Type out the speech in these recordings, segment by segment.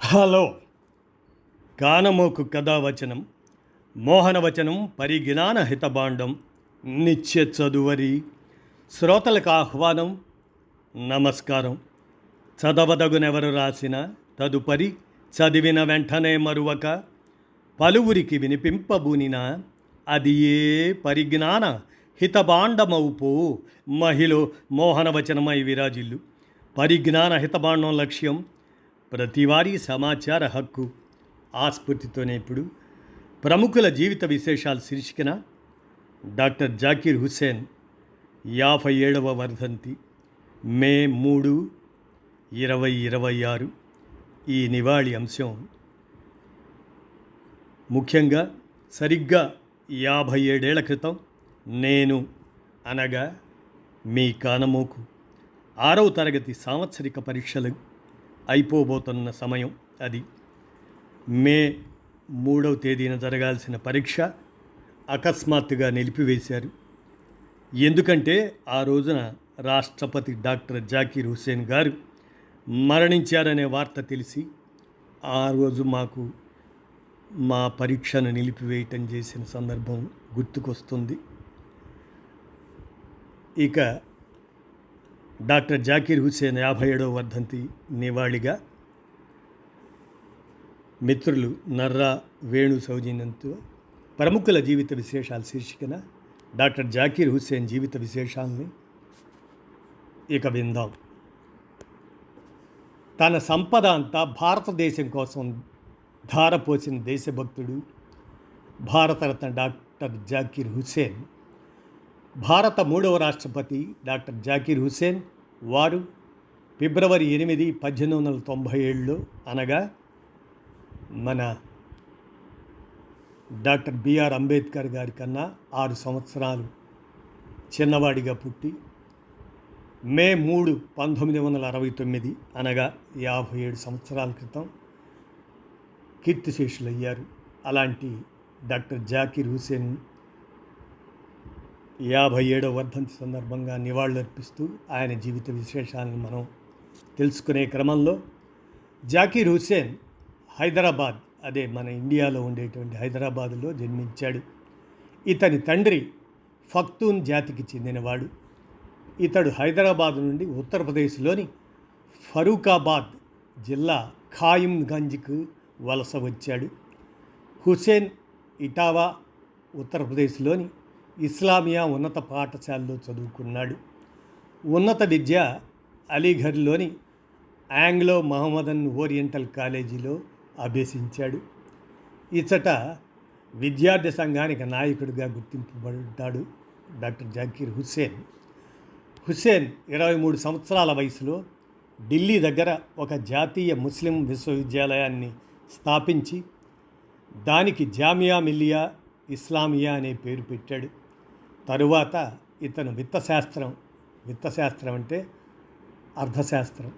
Hello. కానమోకు కథావచనం మోహనవచనం పరిజ్ఞాన హితబాండం నిత్య చదువరి శ్రోతలకు ఆహ్వానం. నమస్కారం. చదవదగునెవరు రాసిన తదుపరి చదివిన వెంటనే మరువక పలువురికి వినిపింపబూనిన అది ఏ పరిజ్ఞాన హితబాండమవుపో మహిళ మోహనవచనమై విరాజిల్లు. పరిజ్ఞాన హితబాండం లక్ష్యం ప్రతివారీ సమాచార హక్కు. ఆస్ఫూర్తితోనే ఇప్పుడు ప్రముఖుల జీవిత విశేషాలు శీర్షికన డాక్టర్ జాకీర్ హుస్సేన్ 57వ వర్ధంతి మే 3, 2026. ఈ నివాళి అంశం ముఖ్యంగా సరిగ్గా 57 ఏళ్ల క్రితం నేను అనగా మీ కానమోకు 6వ తరగతి సాంవత్సరిక పరీక్షలు అయిపోబోతున్న సమయం అది. మే 3వ తేదీన జరగాల్సిన పరీక్ష అకస్మాత్తుగా నిలిపివేశారు. ఎందుకంటే ఆ రోజున రాష్ట్రపతి డాక్టర్ జాకీర్ హుస్సేన్ గారు మరణించారనే వార్త తెలిసి ఆ రోజు మాకు మా పరీక్షను నిలిపివేయటం చేసిన సందర్భం గుర్తుకొస్తుంది. ఇక డాక్టర్ జాకీర్ హుస్సేన్ 57వ వర్ధంతి నివాళిగా మిత్రులు నర్రా వేణు సౌజన్యంతో ప్రముఖుల జీవిత విశేషాల శీర్షికన డాక్టర్ జాకీర్ హుస్సేన్ జీవిత విశేషాలని ఇక విందాం. తన సంపద అంతా భారతదేశం కోసం ధారపోసిన దేశభక్తుడు భారతరత్న డాక్టర్ జాకీర్ హుస్సేన్. భారత 3వ రాష్ట్రపతి డాక్టర్ జాకీర్ హుస్సేన్ వారు ఫిబ్రవరి 8, 1897లో అనగా మన డాక్టర్ బిఆర్ అంబేద్కర్ గారి కన్నా 6 సంవత్సరాలు చిన్నవాడిగా పుట్టి మే 3, 1969 అనగా 57 సంవత్సరాల క్రితం కీర్తిశేషులయ్యారు. అలాంటి డాక్టర్ జాకీర్ హుస్సేన్ 57వ వర్ధంతి సందర్భంగా నివాళులర్పిస్తూ ఆయన జీవిత విశేషాలను మనం తెలుసుకునే క్రమంలో జాకీర్ హుస్సేన్ హైదరాబాద్, అదే మన ఇండియాలో ఉండేటువంటి హైదరాబాదులో జన్మించాడు. ఇతని తండ్రి పఖ్తూన్ జాతికి చెందినవాడు. ఇతడు హైదరాబాద్ నుండి ఉత్తరప్రదేశ్లోని ఫరూఖాబాద్ జిల్లా ఖాయిమ్గంజ్కు వలస వచ్చాడు. హుస్సేన్ ఇటావా, ఉత్తరప్రదేశ్లోని ఇస్లామియా ఉన్నత పాఠశాలలో చదువుకున్నాడు. ఉన్నత విద్య అలీఘర్లోని ఆంగ్లో మహమ్మదన్ ఓరియంటల్ కాలేజీలో అభ్యసించాడు. ఇచ్చట విద్యార్థి సంఘానికి నాయకుడిగా గుర్తింపబడ్డాడు డాక్టర్ జాకీర్ హుస్సేన్. హుస్సేన్ 23 సంవత్సరాల వయసులో ఢిల్లీ దగ్గర ఒక జాతీయ ముస్లిం విశ్వవిద్యాలయాన్ని స్థాపించి దానికి జామియా మిల్లియా ఇస్లామియా అనే పేరు పెట్టాడు. తరువాత ఇతను విత్తశాస్త్రం అంటే అర్థశాస్త్రం,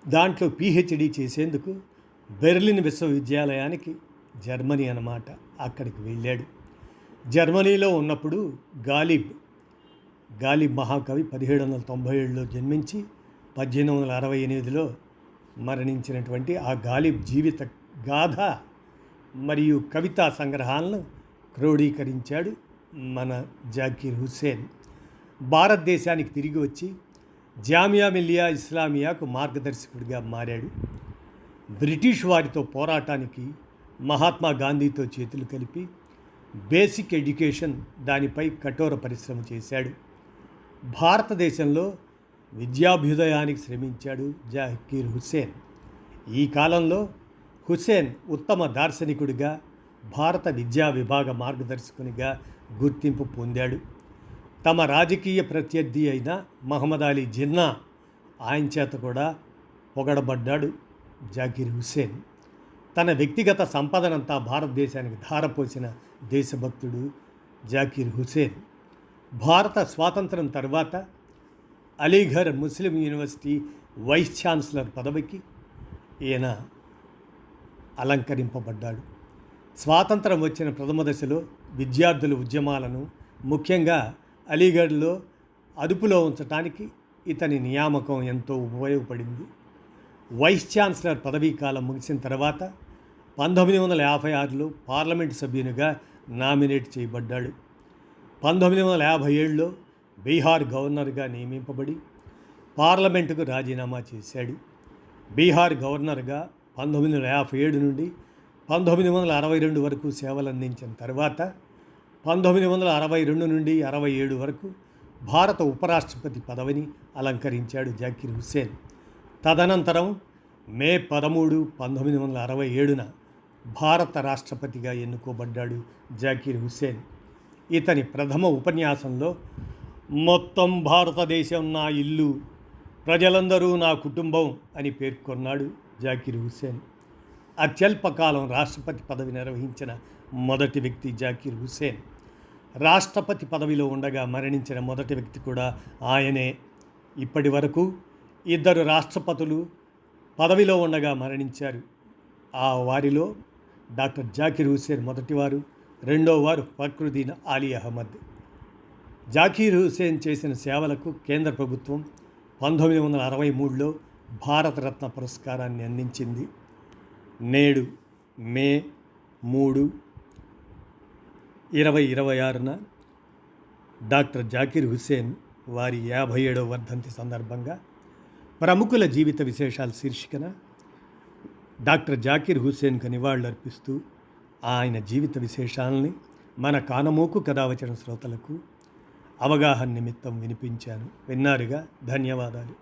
దాంట్లో పిహెచ్డి చేసేందుకు బెర్లిన్ విశ్వవిద్యాలయానికి, జర్మనీ అన్నమాట, అక్కడికి వెళ్ళాడు. జర్మనీలో ఉన్నప్పుడు గాలిబ్ మహాకవి 1797లో జన్మించి 1868లో మరణించినటువంటి ఆ గాలిబ్ జీవిత గాథ మరియు కవితా సంగ్రహాలను క్రోడీకరించాడు మన జాకీర్ హుస్సేన్. భారతదేశానికి తిరిగి వచ్చి జామియా మిల్లియా ఇస్లామియాకు మార్గదర్శకుడిగా మారాడు. బ్రిటిష్ వారితో పోరాటానికి మహాత్మా గాంధీతో చేతులు కలిపి బేసిక్ ఎడ్యుకేషన్, దానిపై కఠోర పరిశ్రమ చేశాడు. భారతదేశంలో విద్యాభ్యుదయానికి శ్రమించాడు జాకీర్ హుస్సేన్. ఈ కాలంలో హుస్సేన్ ఉత్తమ దార్శనికుడిగా, భారత విద్యా విభాగ మార్గదర్శకునిగా గుర్తింపు పొందాడు. తమ రాజకీయ ప్రత్యర్థి అయిన మహమ్మద్ అలీ జిన్నా, ఆయన చేత కూడా పొగడబడ్డాడు జాకీర్ హుస్సేన్. తన వ్యక్తిగత సంపదనంతా భారతదేశానికి ధారపోసిన దేశభక్తుడు జాకీర్ హుస్సేన్. భారత స్వాతంత్రం తర్వాత అలీఘర్ ముస్లిం యూనివర్సిటీ వైస్ ఛాన్సలర్ పదవికి ఈయన అలంకరింపబడ్డాడు. స్వాతంత్రం వచ్చిన ప్రథమ దశలో విద్యార్థుల ఉద్యమాలను ముఖ్యంగా అలీగఢ్లో అదుపులో ఉంచడానికి ఇతని నియామకం ఎంతో ఉపయోగపడింది. వైస్ ఛాన్సలర్ పదవీ కాలం ముగిసిన తర్వాత 1956లో పార్లమెంటు సభ్యునిగా నామినేట్ చేయబడ్డాడు. 1957లో బీహార్ గవర్నర్గా నియమింపబడి పార్లమెంటుకు రాజీనామా చేశాడు. బీహార్ గవర్నర్గా 1957 నుండి 1962 వరకు సేవలందించిన తర్వాత 1962 నుండి 67 వరకు భారత ఉపరాష్ట్రపతి పదవిని అలంకరించాడు జాకీర్ హుస్సేన్. తదనంతరం మే 13, 1967న భారత రాష్ట్రపతిగా ఎన్నుకోబడ్డాడు జాకీర్ హుస్సేన్. ఇతని ప్రథమ ఉపన్యాసంలో మొత్తం భారతదేశం నా ఇల్లు, ప్రజలందరూ నా కుటుంబం అని పేర్కొన్నాడు జాకీర్ హుస్సేన్. అత్యల్పకాలం రాష్ట్రపతి పదవి నిర్వహించిన మొదటి వ్యక్తి జాకీర్ హుస్సేన్. రాష్ట్రపతి పదవిలో ఉండగా మరణించిన మొదటి వ్యక్తి కూడా ఆయనే. ఇప్పటి వరకు 2 రాష్ట్రపతులు పదవిలో ఉండగా మరణించారు. ఆ వారిలో డాక్టర్ జాకీర్ హుస్సేన్ మొదటివారు, రెండోవారు ఫక్రుద్దీన్ అలీ అహ్మద్. జాకీర్ హుస్సేన్ చేసిన సేవలకు కేంద్ర ప్రభుత్వం 1963లో భారతరత్న పురస్కారాన్ని అందించింది. నేడు మే 3, 2026న డాక్టర్ జాకీర్ హుస్సేన్ వారి 57వ వర్ధంతి సందర్భంగా ప్రముఖుల జీవిత విశేషాల శీర్షికన డాక్టర్ జాకీర్ హుస్సేన్కు నివాళులర్పిస్తూ ఆయన జీవిత విశేషాలని మన కానమోకు కథావచన శ్రోతలకు అవగాహన నిమిత్తం వినిపించాను. విన్నారుగా, ధన్యవాదాలు.